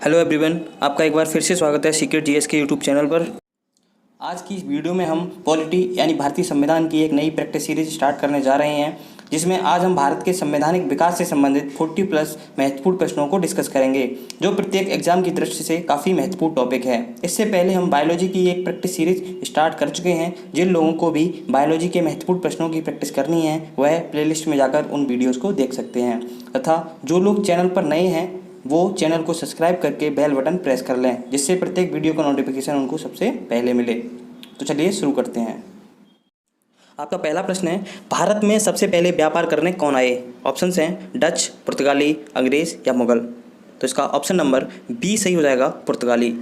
Hello everyone, आपका एक बार फिर से स्वागत है सीक्रेट जीएस के यूट्यूब चैनल पर। आज की इस वीडियो में हम पॉलिटी यानी भारतीय संविधान की एक नई प्रैक्टिस सीरीज स्टार्ट करने जा रहे हैं, जिसमें आज हम भारत के संवैधानिक विकास से संबंधित 40+ महत्वपूर्ण प्रश्नों को डिस्कस करेंगे, जो प्रत्येक एग्जाम की दृष्टि से काफ़ी महत्वपूर्ण टॉपिक है। इससे पहले हम बायोलॉजी की एक प्रैक्टिस सीरीज स्टार्ट कर चुके हैं। जिन लोगों को भी बायोलॉजी के महत्वपूर्ण प्रश्नों की प्रैक्टिस करनी है वह प्लेलिस्ट में जाकर उन वीडियोज़ को देख सकते हैं, तथा जो लोग चैनल पर नए हैं वो चैनल को सब्सक्राइब करके बेल बटन प्रेस कर लें, जिससे प्रत्येक वीडियो का नोटिफिकेशन उनको सबसे पहले मिले। तो चलिए शुरू करते हैं। आपका पहला प्रश्न है, भारत में सबसे पहले व्यापार करने कौन आए? ऑप्शंस हैं डच, पुर्तगाली, अंग्रेज या मुगल। तो इसका ऑप्शन नंबर बी सही हो जाएगा, पुर्तगाली।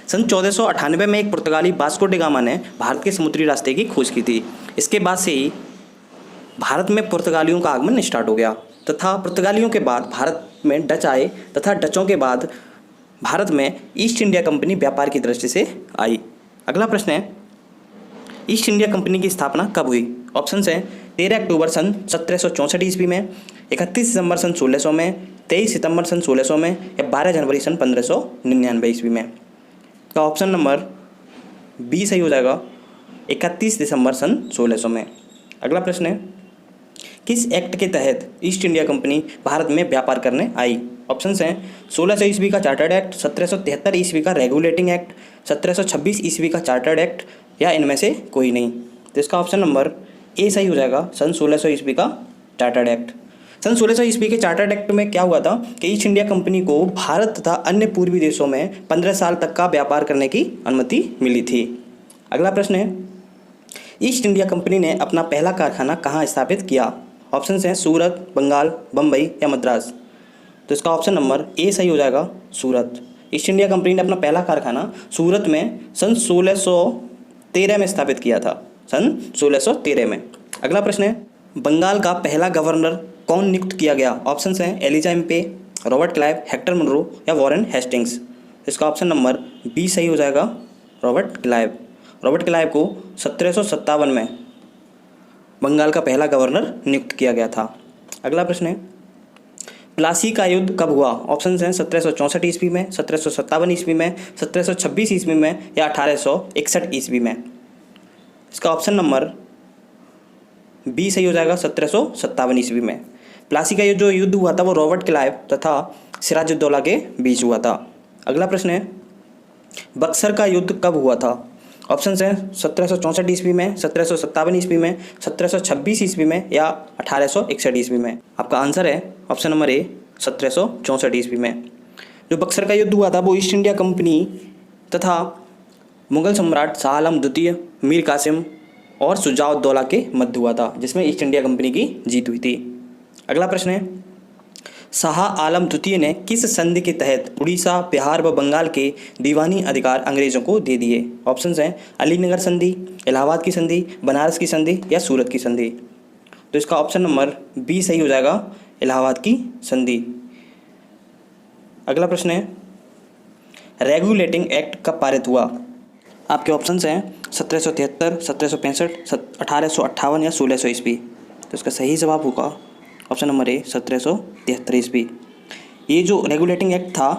सन 1498 में एक पुर्तगाली वास्को डी गामा ने भारत के समुद्री रास्ते की खोज की थी। इसके बाद से ही भारत में पुर्तगालियों का आगमन स्टार्ट हो गया, तथा पुर्तगालियों के बाद भारत में डच आए, तथा डचों के बाद भारत में ईस्ट इंडिया कंपनी व्यापार की दृष्टि से आई। अगला प्रश्न है, ईस्ट इंडिया कंपनी की स्थापना कब हुई? ऑप्शंस हैं 13 अक्टूबर सन 1764 ईस्वी में, 31 दिसंबर सन 1600 में, 23 सितंबर सन 1600 में या 12 जनवरी सन 1599 ईस्वी में। का ऑप्शन नंबर बी सही हो जाएगा, 31 दिसंबर सन 1600 में। अगला प्रश्न है, किस एक्ट के तहत ईस्ट इंडिया कंपनी भारत में व्यापार करने आई? ऑप्शंस हैं 1600 ईस्वी का चार्टर्ड एक्ट, 1773 ईस्वी का रेगुलेटिंग एक्ट, 1726 ईस्वी का चार्टर्ड एक्ट या इनमें से कोई नहीं। तो इसका ऑप्शन नंबर ए सही हो जाएगा, सन 1600 ईस्वी का चार्टर्ड एक्ट। सन 1600 ईस्वी के चार्टर्ड एक्ट में क्या हुआ था कि ईस्ट इंडिया कंपनी को भारत तथा अन्य पूर्वी देशों में 15 साल तक का व्यापार करने की अनुमति मिली थी। अगला प्रश्न है, ईस्ट इंडिया कंपनी ने अपना पहला कारखाना कहाँ स्थापित किया? ऑप्शंस हैं सूरत, बंगाल, बम्बई या मद्रास। तो इसका ऑप्शन नंबर ए सही हो जाएगा, सूरत। ईस्ट इंडिया कंपनी ने अपना पहला कारखाना सूरत में सन 1613 में स्थापित किया था, सन 1613 में। अगला प्रश्न है, बंगाल का पहला गवर्नर कौन नियुक्त किया गया? ऑप्शंस हैं Elijah Impey, Robert Clive, Hector Munro या वॉरेन हेस्टिंग्स। इसका ऑप्शन नंबर बी सही हो जाएगा, रॉबर्ट क्लाइव। रॉबर्ट क्लाइव को 1757 में बंगाल का पहला गवर्नर नियुक्त किया गया था। अगला प्रश्न है, प्लासी का युद्ध कब हुआ? ऑप्शंस हैं 1764 ईस्वी में, 1757 ईस्वी में, 1726 ईस्वी में या 1861 ईस्वी में। इसका ऑप्शन नंबर बी सही हो जाएगा, 1757 ईस्वी में। प्लासी का जो युद्ध हुआ था वो रॉबर्ट क्लाइव तथा सिराजुद्दौला के बीच हुआ था। अगला प्रश्न है, बक्सर का युद्ध कब हुआ था? ऑप्शंस हैं 1764 ईस्वी में, 1757 ईस्वी में, 1726 ईस्वी में या 1861 ईस्वी में। आपका आंसर है ऑप्शन नंबर ए, 1764 ईस्वी में। जो बक्सर का युद्ध हुआ था वो ईस्ट इंडिया कंपनी तथा मुगल सम्राट शाह आलम द्वितीय, मीर कासिम और शुजाउद्दौला के मध्य हुआ था, जिसमें ईस्ट इंडिया कंपनी की जीत हुई थी। अगला प्रश्न है, शाह आलम द्वितीय ने किस संधि के तहत उड़ीसा, बिहार व बंगाल के दीवानी अधिकार अंग्रेजों को दे दिए? ऑप्शंस हैं अलीनगर संधि, इलाहाबाद की संधि, बनारस की संधि या सूरत की संधि। तो इसका ऑप्शन नंबर बी सही हो जाएगा, इलाहाबाद की संधि। अगला प्रश्न है, रेगुलेटिंग एक्ट कब पारित हुआ? आपके ऑप्शंस हैं 1773, 1765, 1858 या 1600 ईस्वी। तो इसका सही जवाब होगा ऑप्शन नंबर ए, 1773 ईस्वी। ये जो रेगुलेटिंग एक्ट था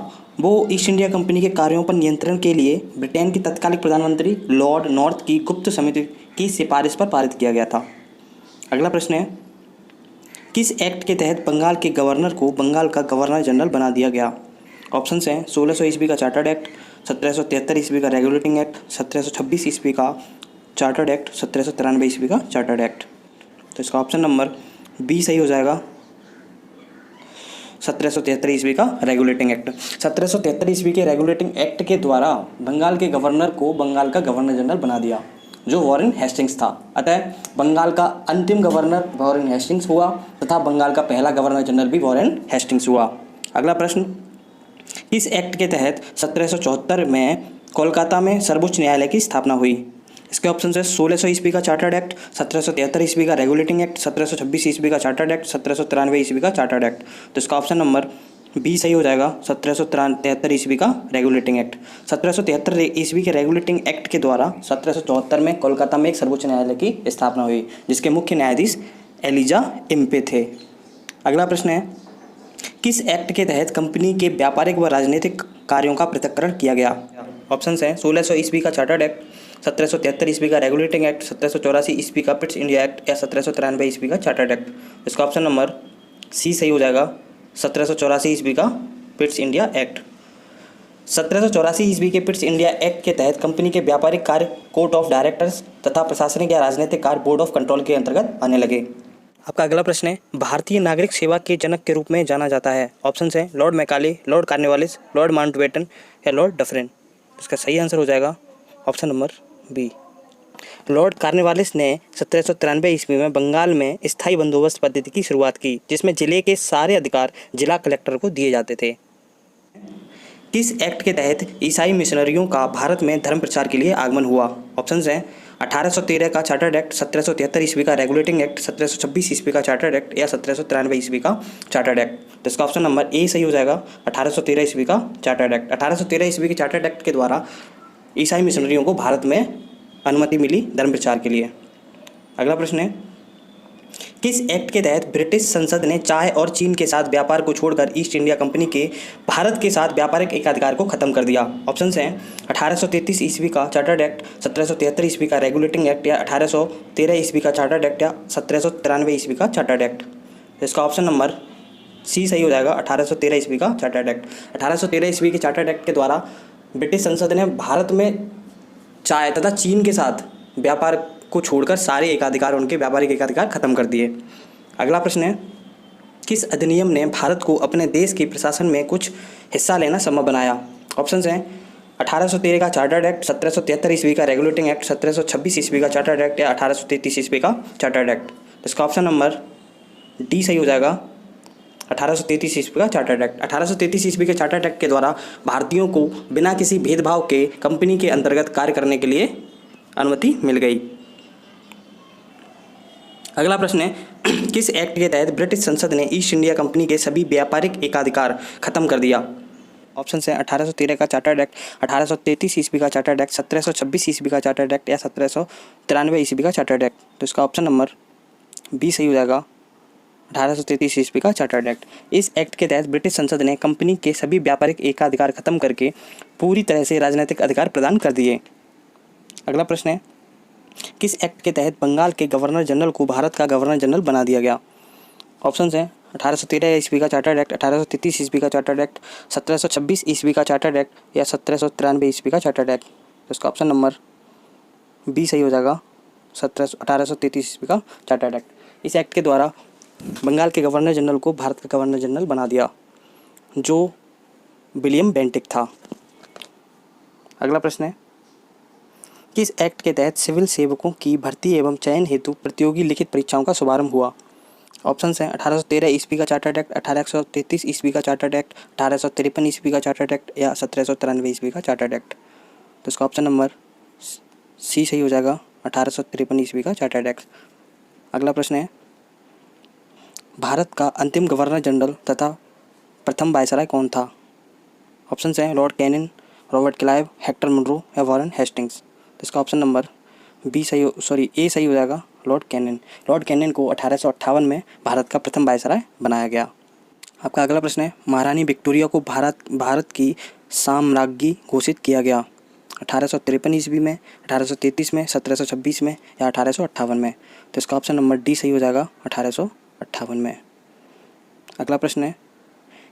वो ईस्ट इंडिया कंपनी के कार्यों पर नियंत्रण के लिए ब्रिटेन की तत्कालिक प्रधानमंत्री लॉर्ड नॉर्थ की गुप्त समिति की सिफारिश पर पारित किया गया था। अगला प्रश्न है, किस एक्ट के तहत बंगाल के गवर्नर को बंगाल का गवर्नर जनरल बना दिया गया? ऑप्शंस हैं 1600 ईस्वी का चार्टर्ड एक्ट, 1773 ईस्वी का रेगुलेटिंग एक्ट, 1726 ईस्वी का चार्टर्ड एक्ट, 1793 ईस्वी का चार्टर्ड एक्ट। तो इसका ऑप्शन नंबर बी सही हो जाएगा, 1773 ईस्वी का रेगुलेटिंग एक्ट। 1773 ईस्वी के रेगुलेटिंग एक्ट के द्वारा बंगाल के गवर्नर को बंगाल का गवर्नर जनरल बना दिया, जो वॉरेन हेस्टिंग्स था। अतः बंगाल का अंतिम गवर्नर वॉरेन हेस्टिंग्स हुआ तथा बंगाल का पहला गवर्नर जनरल भी वॉरेन हेस्टिंग्स हुआ। अगला प्रश्न, किस एक्ट के तहत 1774 में कोलकाता में सर्वोच्च न्यायालय की स्थापना हुई? इसके ऑप्शन है 1600 ईस्वी का चार्टर्ड एक्ट, 1773 ईस्वी का रेगुलेटिंग एक्ट, 1726 ईस्वी का चार्टर्ड एक्ट, 1793 ईस्वी का चार्टर्ड एक्ट। तो इसका ऑप्शन नंबर बी सही हो जाएगा, 1773 ईस्वी का रेगुलेटिंग एक्ट। 1773 ईस्वी के रेगुलेटिंग एक्ट के द्वारा 1774 में कोलकाता में एक सर्वोच्च न्यायालय की स्थापना हुई, जिसके मुख्य न्यायाधीश एलिजा एम्पे थे। अगला प्रश्न है, किस एक्ट के तहत कंपनी के व्यापारिक व राजनीतिक कार्यों का पृथक्करण किया गया? ऑप्शंस हैं 1600 ईस्वी का चार्टर्ड एक्ट, 1773 ईस्वी का रेगुलेटिंग एक्ट, 1784 ईस्वी का पिट्स इंडिया एक्ट या 1793 ईस्वी का चार्टर्ड एक्ट। इसका ऑप्शन नंबर सी सही हो जाएगा, 1784 ईस्वी का पिट्स इंडिया एक्ट। 1784 ईस्वी के पिट्स इंडिया एक्ट के तहत कंपनी के व्यापारिक कार्य कोर्ट ऑफ डायरेक्टर्स तथा प्रशासनिक या राजनीतिक कार्य बोर्ड ऑफ कंट्रोल के अंतर्गत आने लगे। आपका अगला प्रश्न है, भारतीय नागरिक सेवा के जनक के रूप में जाना जाता है। ऑप्शंस हैं Lord Macaulay, Lord Cornwallis, Lord Mountbatten या लॉर्ड डफरिन। इसका सही आंसर हो जाएगा option number B. Lord Cornwallis ने 1793 ईस्वी में बंगाल में स्थायी बंदोबस्त पद्धति की शुरुआत की, जिसमें जिले के सारे अधिकार जिला कलेक्टर को दिए जाते थे। किस एक्ट के तहत ईसाई मिशनरियों का भारत में धर्म प्रचार के लिए आगमन हुआ? ऑप्शंस हैं 1813 का चार्टर्ड एक्ट, 1773 ईस्वी का रेगुलेटिंग एक्ट, 1726 ईस्वी का चार्टर्ड एक्ट या 1793 ईस्वी का चार्टर्ड एक्ट। तो इसका ऑप्शन नंबर ए सही हो जाएगा, 1813 ईस्वी का चार्टर्ड एक्ट। 1813 ईस्वी के चार्टर्ड एक्ट के द्वारा ईसाई मिशनरियों को भारत में अनुमति मिली धर्म प्रचार के लिए। अगला प्रश्न है, किस एक्ट के तहत ब्रिटिश संसद ने चाय और चीन के साथ व्यापार को छोड़कर ईस्ट इंडिया कंपनी के भारत के साथ व्यापारिक एकाधिकार को खत्म कर दिया? ऑप्शंस हैं 1833 ईस्वी का चार्टर्ड एक्ट, 1773 ईस्वी का रेगुलेटिंग एक्ट या 1813 ईस्वी का चार्टर्ड एक्ट या 1793 ईस्वी का चार्टर्ड एक्ट। तो इसका ऑप्शन नंबर सी सही हो जाएगा, 1813 ईस्वी का चार्टर्ड एक्ट। 1813 ईस्वी के चार्टर्ड एक्ट के द्वारा ब्रिटिश संसद ने भारत में चाय तथा चीन के साथ व्यापार को छोड़कर सारे एकाधिकार, उनके व्यापारिक एकाधिकार खत्म कर दिए। अगला प्रश्न है, किस अधिनियम ने भारत को अपने देश के प्रशासन में कुछ हिस्सा लेना संभव बनाया? ऑप्शंस हैं 1813 का चार्टर्ड एक्ट, 1773 ईस्वी का रेगुलेटिंग एक्ट, 1726 ईस्वी का चार्टर्ड एक्ट या 1833 ईस्वी का चार्टर्ड एक्ट। इसका ऑप्शन नंबर डी सही हो जाएगा, 1833 ईस्वी का चार्टर्ड एक्ट। 1833 ईस्वी के चार्टर्ड एक्ट के द्वारा भारतीयों को बिना किसी भेदभाव के कंपनी के अंतर्गत कार्य करने के लिए अनुमति मिल गई। अगला प्रश्न है, किस एक्ट के तहत ब्रिटिश संसद ने ईस्ट इंडिया कंपनी के सभी व्यापारिक एकाधिकार खत्म कर दिया? ऑप्शन है 1813 का चार्टर्ड एक्ट, 1833 ईस्वी का चार्टर्ड एक्ट, 1726 ईस्वी का चार्टर्ड एक्ट या 1793 ईस्वी का चार्टर्ड एक्ट। तो इसका ऑप्शन नंबर बी सही हो जाएगा, 1833 ईस्वी का चार्टर्ड एक्ट। इस एक्ट के तहत ब्रिटिश संसद ने कंपनी के सभी व्यापारिक एकाधिकार खत्म करके पूरी तरह से राजनीतिक अधिकार प्रदान कर दिए। अगला प्रश्न है, किस एक्ट के तहत बंगाल के गवर्नर जनरल को भारत का गवर्नर जनरल बना दिया गया? ऑप्शंस हैं 1813 ईस्वी का चार्टर्ड एक्ट, 1833 ईस्वी का चार्टर्ड एक्ट, 1726 ईस्वी का चार्टर्ड एक्ट या 1793 ईस्वी का चार्टर्ड एक्ट। तो इसका ऑप्शन नंबर बी सही हो जाएगा, 1833 ईस्वी का चार्टर्ड एक्ट। इस एक्ट के द्वारा बंगाल के गवर्नर जनरल को भारत का गवर्नर जनरल बना दिया, जो विलियम बेंटिक था। अगला प्रश्न है, किस एक्ट के तहत सिविल सेवकों की भर्ती एवं चयन हेतु प्रतियोगी लिखित परीक्षाओं का शुभारंभ हुआ? ऑप्शंस हैं 1813 ईस्वी का चार्टर्ड एक्ट, 1833 ईस्वी का चार्टर्ड एक्ट, 1853 ईस्वी का चार्टर्ड एक्ट या 1793 ईस्वी का चार्टर्ड एक्ट। तो इसका ऑप्शन नंबर सी सही हो जाएगा, 1853 ईस्वी का चार्टर्ड एक्ट। अगला प्रश्न है, भारत का अंतिम गवर्नर जनरल तथा प्रथम वायसराय कौन था? ऑप्शंस हैं Lord Canning, Robert Clive, Hector Munro या वॉरेन हेस्टिंग्स। तो इसका ऑप्शन नंबर ए सही हो जाएगा, लॉर्ड कैनिंग। लॉर्ड कैनिंग को 1858 में भारत का प्रथम वायसराय बनाया गया। आपका अगला प्रश्न है, महारानी विक्टोरिया को भारत की साम्राज्ञी घोषित किया गया? 1853 ईस्वी में, 1833 में, 1726 में या 1858 में? तो इसका ऑप्शन नंबर डी सही हो जाएगा, 1858 में। अगला प्रश्न है,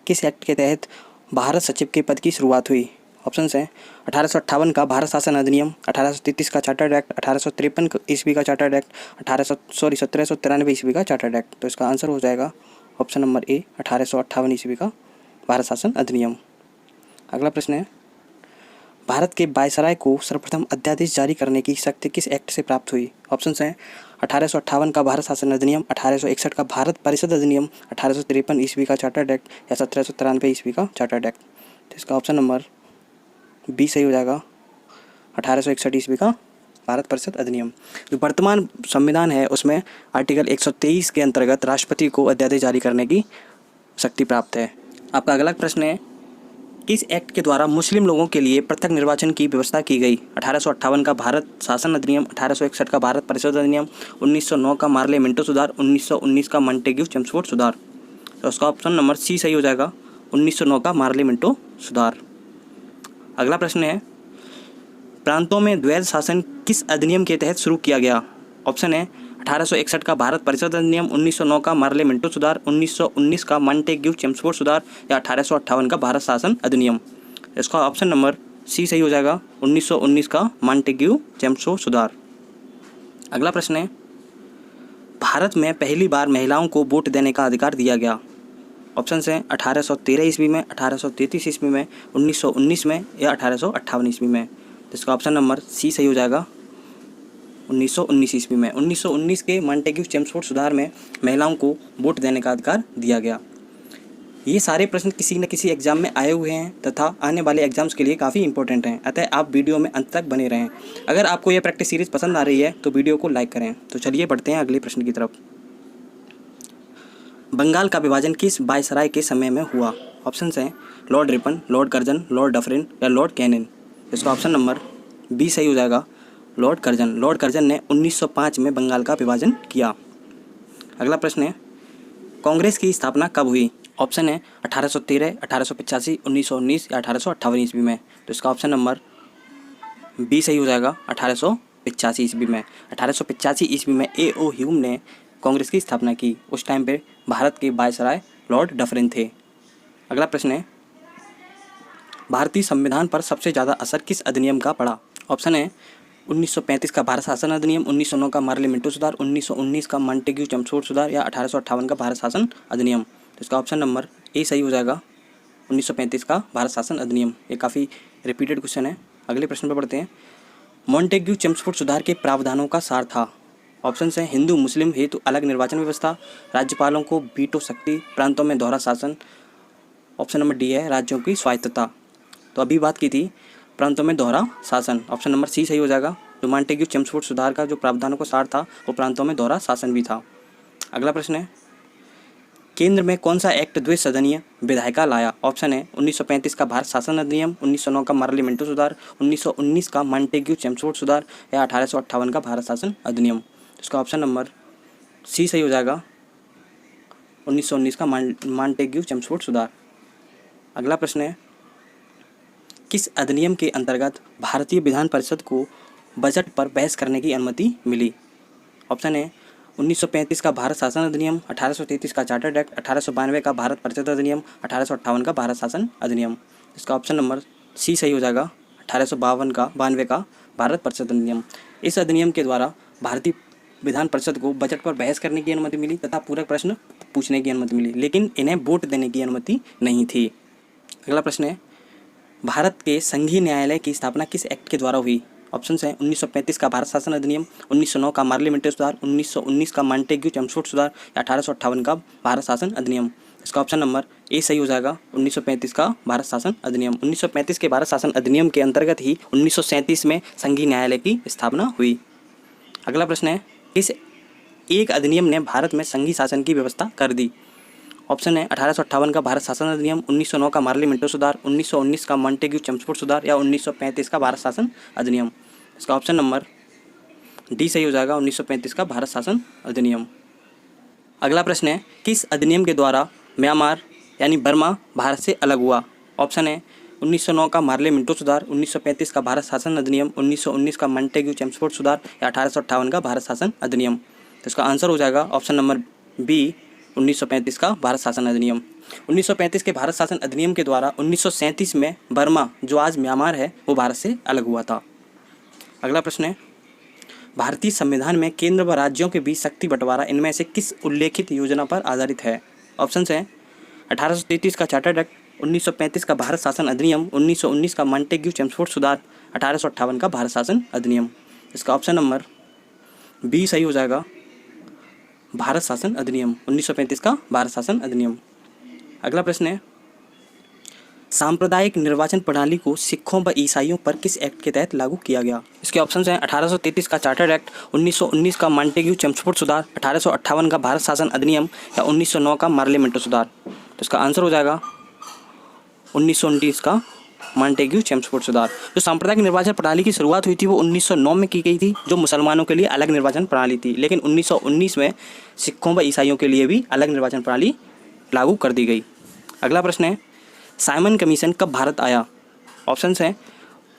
किस एक्ट के तहत भारत सचिव के पद की शुरुआत हुई? ऑप्शंस हैं 1858 का भारत शासन अधिनियम, 1833 का चार्टर्ड एक्ट, 1853 ईस्वी का चार्टर्ड एक्ट, 1793 ईस्वी का चार्टर्ड एक्ट। तो इसका आंसर हो जाएगा ऑप्शन नंबर ए, 1858 ईस्वी का भारत शासन अधिनियम। अगला प्रश्न है, भारत के वायसराय को सर्वप्रथम अध्यादेश जारी करने की शक्ति किस एक्ट से प्राप्त हुई? ऑप्शंस हैं 1858 का भारत शासन अधिनियम, 1861 का भारत परिषद अधिनियम, 1853 ईस्वी का चार्टर्ड एक्ट या 1793 ईस्वी का चार्टर्ड एक्ट। तो इसका ऑप्शन नंबर बी सही हो जाएगा, 1861 ईस्वी का भारत परिषद अधिनियम। जो वर्तमान संविधान है उसमें आर्टिकल 123 के अंतर्गत राष्ट्रपति को अध्यादेश जारी करने की शक्ति प्राप्त है। आपका अगला प्रश्न है, किस एक्ट के द्वारा मुस्लिम लोगों के लिए पृथक निर्वाचन की व्यवस्था की गई? 1858 का भारत शासन अधिनियम, 1861 का भारत परिषद अधिनियम, 1909 का मार्ले मिंटो सुधार, 1919 का मॉन्टेग्यू चेम्सफोर्ड सुधार। तो उसका ऑप्शन नंबर सी सही हो जाएगा, 1909 का मार्ली मिंटो सुधार। अगला प्रश्न है, प्रांतों में द्वैध शासन किस अधिनियम के तहत शुरू किया गया? ऑप्शन है 1861 का भारत परिषद अधिनियम, 1909 का मार्ले मिंटो सुधार, 1919 का मॉन्टेग्यू चेम्सफोर्ड सुधार या 1858 का भारत शासन अधिनियम। इसका ऑप्शन नंबर सी सही हो जाएगा, 1919 का मॉन्टेग्यू चेम्सफोर्ड सुधार। अगला प्रश्न है, भारत में पहली बार महिलाओं को वोट देने का अधिकार दिया गया? ऑप्शन है 1813 ईस्वी में, 1833 ईस्वी में, 1919 में या 1858 ईस्वी में। इसका ऑप्शन नंबर सी सही हो जाएगा, 1919 ईस्वी में। 1919 के मॉन्टेग्यू चेम्सफोर्ड सुधार में महिलाओं को वोट देने का अधिकार दिया गया। ये सारे प्रश्न किसी न किसी एग्जाम में आए हुए हैं तथा आने वाले एग्जाम्स के लिए काफ़ी इंपॉर्टेंट हैं, अतः आप वीडियो में अंत तक बने रहें। अगर आपको यह प्रैक्टिस सीरीज पसंद आ रही है तो वीडियो को लाइक करें। तो चलिए बढ़ते हैं अगले प्रश्न की तरफ। बंगाल का विभाजन किस वायसराय के समय में हुआ? ऑप्शन हैं Lord Ripon, Lord Curzon, Lord Dufferin या लॉर्ड कैनिन। इसका ऑप्शन नंबर बी सही हो जाएगा, लॉर्ड कर्जन। लॉर्ड कर्जन ने 1905 में बंगाल का विभाजन किया। अगला प्रश्न है, कांग्रेस की स्थापना कब हुई? ऑप्शन है 1813, 1885, 1919 या 1858 ईस्वी में। तो इसका ऑप्शन नंबर बी सही हो जाएगा, 1885 ईस्वी में। 1885 ईस्वी में A.O. ह्यूम ने कांग्रेस की स्थापना की। उस टाइम पे भारत के वायसराय लॉर्ड डफरिन थे। अगला प्रश्न है, भारतीय संविधान पर सबसे ज़्यादा असर किस अधिनियम का पड़ा? ऑप्शन है 1935 का भारत शासन अधिनियम, 1909 का मार्ले मिंटो सुधार, 1919 का मॉन्टेग्यू चेम्सफोर्ड सुधार या 1858 का भारत शासन अधिनियम। तो इसका ऑप्शन नंबर ए सही हो जाएगा, 1935 का भारत शासन अधिनियम। ये काफ़ी रिपीटेड क्वेश्चन है। अगले प्रश्न पर बढ़ते हैं, मॉन्टेग्यू चेम्सफोर्ड सुधार के प्रावधानों का सार था? ऑप्शन है हिंदू मुस्लिम हेतु अलग निर्वाचन व्यवस्था, राज्यपालों को वीटो शक्ति, प्रांतों में दोहरा शासन। ऑप्शन नंबर डी है राज्यों की स्वायत्तता। तो अभी बात की थी प्रांतों में दोहरा शासन, ऑप्शन नंबर सी सही हो जाएगा। जो मॉन्टेग्यू चेम्सफोर्ड सुधार का जो प्रावधानों का सार था वो प्रांतों में दोहरा शासन भी था। अगला प्रश्न है, केंद्र में कौन सा एक्ट द्विसदनीय विधायिका लाया? ऑप्शन है 1935 का भारत शासन अधिनियम, 1909 का मार्ले मिंटो सुधार, 1919 का मॉन्टेग्यू चेम्सफोर्ड सुधार या 1858 का भारत शासन अधिनियम। इसका ऑप्शन नंबर सी सही हो जाएगा, 1919 का मॉन्टेग्यू चेम्सफोर्ड सुधार। अगला प्रश्न है, किस अधिनियम के अंतर्गत भारतीय विधान परिषद को बजट पर बहस करने की अनुमति मिली? ऑप्शन है 1935 का भारत शासन अधिनियम, 1833 का चार्टर्ड एक्ट, 1892 का भारत परिषद अधिनियम, 1858 का भारत शासन अधिनियम। इसका ऑप्शन नंबर सी सही हो जाएगा, 1892 का भारत परिषद अधिनियम। इस अधिनियम के द्वारा भारतीय विधान परिषद को बजट पर बहस करने की अनुमति मिली तथा पूरक प्रश्न पूछने की अनुमति मिली, लेकिन इन्हें वोट देने की अनुमति नहीं थी। अगला प्रश्न है, भारत के संघीय न्यायालय की स्थापना किस एक्ट के द्वारा हुई? ऑप्शन हैं 1935 का भारत शासन अधिनियम, 1909 का मार्ले मिंटो सुधार, 1919 का मॉन्टेग्यू चेम्सफोर्ड सुधार या 1858 का भारत शासन अधिनियम। इसका ऑप्शन नंबर ए सही हो जाएगा, 1935 का भारत शासन अधिनियम। 1935 के भारत शासन अधिनियम के अंतर्गत ही 1937 में संघीय न्यायालय की स्थापना हुई। अगला प्रश्न है, इस एक अधिनियम ने भारत में संघीय शासन की व्यवस्था कर दी? ऑप्शन है 1858 का भारत शासन अधिनियम, 1909 का मार्ले मिंटो सुधार, 1919 का मॉन्टेग्यू चेम्सफोर्ड सुधार या 1935 का भारत शासन अधिनियम। इसका ऑप्शन नंबर डी सही हो जाएगा, 1935 का भारत शासन अधिनियम। अगला प्रश्न है, किस अधिनियम के द्वारा म्यांमार यानी बर्मा भारत से अलग हुआ? ऑप्शन है 1909 का मार्ले मिंटो सुधार, 1935 का भारत शासन अधिनियम, 1919 का मॉन्टेग्यू चेम्सफोर्ड सुधार या 1858 का भारत शासन अधिनियम। तो इसका आंसर हो जाएगा ऑप्शन नंबर बी, 1935 का भारत शासन अधिनियम। 1935 के भारत शासन अधिनियम के द्वारा 1937 में बर्मा जो आज म्यांमार है वो भारत से अलग हुआ था। अगला प्रश्न है, भारतीय संविधान में केंद्र व राज्यों के बीच शक्ति बंटवारा इनमें से किस उल्लेखित योजना पर आधारित है? ऑप्शन हैं 1833 का चार्टर्ड एक्ट, 1935 का भारत शासन अधिनियम, 1919 का मॉन्टेग्यू चेम्सफोर्ड सुधार, 1858 का भारत शासन अधिनियम। इसका ऑप्शन नंबर बी सही हो जाएगा, भारत शासन अधिनियम, 1935 का भारत शासन अधिनियम। अगला प्रश्न है, सांप्रदायिक निर्वाचन प्रणाली को सिखों व ईसाइयों पर किस एक्ट के तहत लागू किया गया? इसके ऑप्शंस हैं 1833 का चार्टर्ड एक्ट, 1919 का मॉन्टेग्यू चेम्सफोर्ड सुधार, 1858 का भारत शासन अधिनियम या 1909 का मार्ले मिंटो सुधार। तो इसका आंसर हो जाएगा 1919 का मॉन्टेग्यू चेम्सफोर्ड सुधार। जो सांप्रदायिक निर्वाचन प्रणाली की शुरुआत हुई थी वो 1909 में की गई थी, जो मुसलमानों के लिए अलग निर्वाचन प्रणाली थी, लेकिन 1919 में सिखों व ईसाइयों के लिए भी अलग निर्वाचन प्रणाली लागू कर दी गई। अगला प्रश्न है, साइमन कमीशन कब भारत आया? ऑप्शंस हैं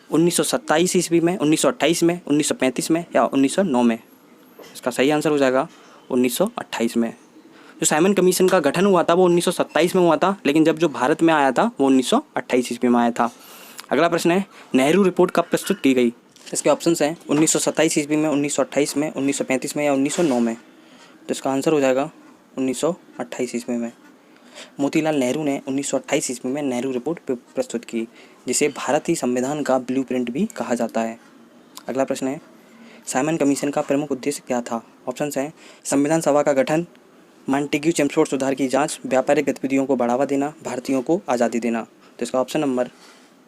1927 ईस्वी में, 1928 में, 1935 में या 1909 में। इसका सही आंसर हो जाएगा 1928 में। जो साइमन कमीशन का गठन हुआ था वो 1927 में हुआ था, लेकिन जब जो भारत में आया था वो 1928 ईस्वी में आया था। अगला प्रश्न है, नेहरू रिपोर्ट कब प्रस्तुत की गई? इसके ऑप्शंस हैं 1927 ईस्वी में, 1928 में, 1935 में या 1909 में। तो इसका आंसर हो जाएगा 1928 ईस्वी में। मोतीलाल नेहरू ने 1928 ईस्वी में नेहरू रिपोर्ट प्रस्तुत की, जिसे भारतीय संविधान का ब्लूप्रिंट भी कहा जाता है। अगला प्रश्न है, साइमन कमीशन का प्रमुख उद्देश्य क्या था? ऑप्शंस हैं संविधान सभा का गठन, मॉन्टेग्यू चेम्सफोर्ड सुधार की जांच, व्यापारिक गतिविधियों को बढ़ावा देना, भारतीयों को आज़ादी देना। तो इसका ऑप्शन नंबर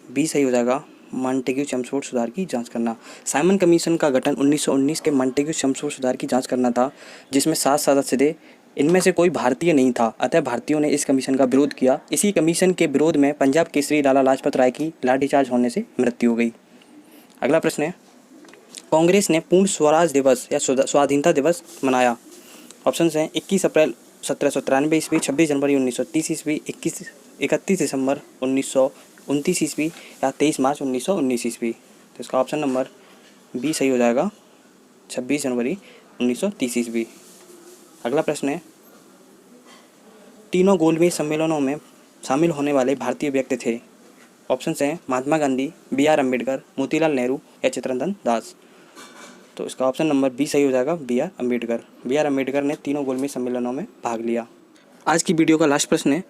बी सही हो जाएगा, मॉन्टेग्यू चेम्सफोर्ड सुधार की जांच करना। साइमन कमीशन का गठन 1919 के मॉन्टेग्यू चेम्सफोर्ड सुधार की जांच करना था, जिसमें 7 सदस्य थे। इनमें से कोई भारतीय नहीं था, अतः भारतीयों ने इस कमीशन का विरोध किया। इसी कमीशन के विरोध में पंजाब केसरी लाला लाजपत राय की लाठीचार्ज होने से मृत्यु हो गई। अगला प्रश्न है, कांग्रेस ने पूर्ण स्वराज दिवस या स्वाधीनता दिवस मनाया? ऑप्शंस हैं 21 अप्रैल 1793 ईस्वी, 26 जनवरी 1930 ईस्वी, 31 दिसंबर 1929 ईस्वी या 23 मार्च 1919 ईस्वी। तो इसका ऑप्शन नंबर बी सही हो जाएगा, 26 जनवरी 1930 ईस्वी। अगला प्रश्न है, तीनों गोलमेज सम्मेलनों में शामिल होने वाले भारतीय व्यक्ति थे? ऑप्शंस हैं महात्मा गांधी, B.R. अम्बेडकर, मोतीलाल नेहरू या चित्तरंजन दास। तो इसका ऑप्शन नंबर बी सही हो जाएगा, B.R. अम्बेडकर। B.R. अम्बेडकर ने तीनों गोलमेज सम्मेलनों में भाग लिया। आज की वीडियो का लास्ट प्रश्न है,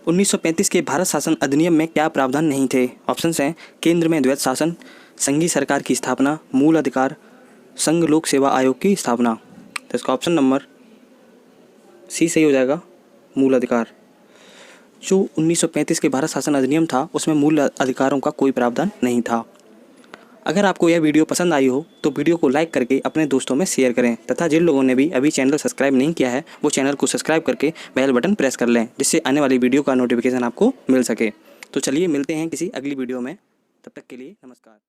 1935 के भारत शासन अधिनियम में क्या प्रावधान नहीं थे? ऑप्शंस हैं केंद्र में द्वैत शासन, संघीय सरकार की स्थापना, मूल अधिकार, संघ लोक सेवा आयोग की स्थापना। तो इसका ऑप्शन नंबर सी सही हो जाएगा, मूल अधिकार। जो 1935 के भारत शासन अधिनियम था उसमें मूल अधिकारों का कोई प्रावधान नहीं था। अगर आपको यह वीडियो पसंद आई हो तो वीडियो को लाइक करके अपने दोस्तों में शेयर करें, तथा जिन लोगों ने भी अभी चैनल सब्सक्राइब नहीं किया है वो चैनल को सब्सक्राइब करके बेल बटन प्रेस कर लें, जिससे आने वाली वीडियो का नोटिफिकेशन आपको मिल सके। तो चलिए मिलते हैं किसी अगली वीडियो में, तब तक के लिए नमस्कार।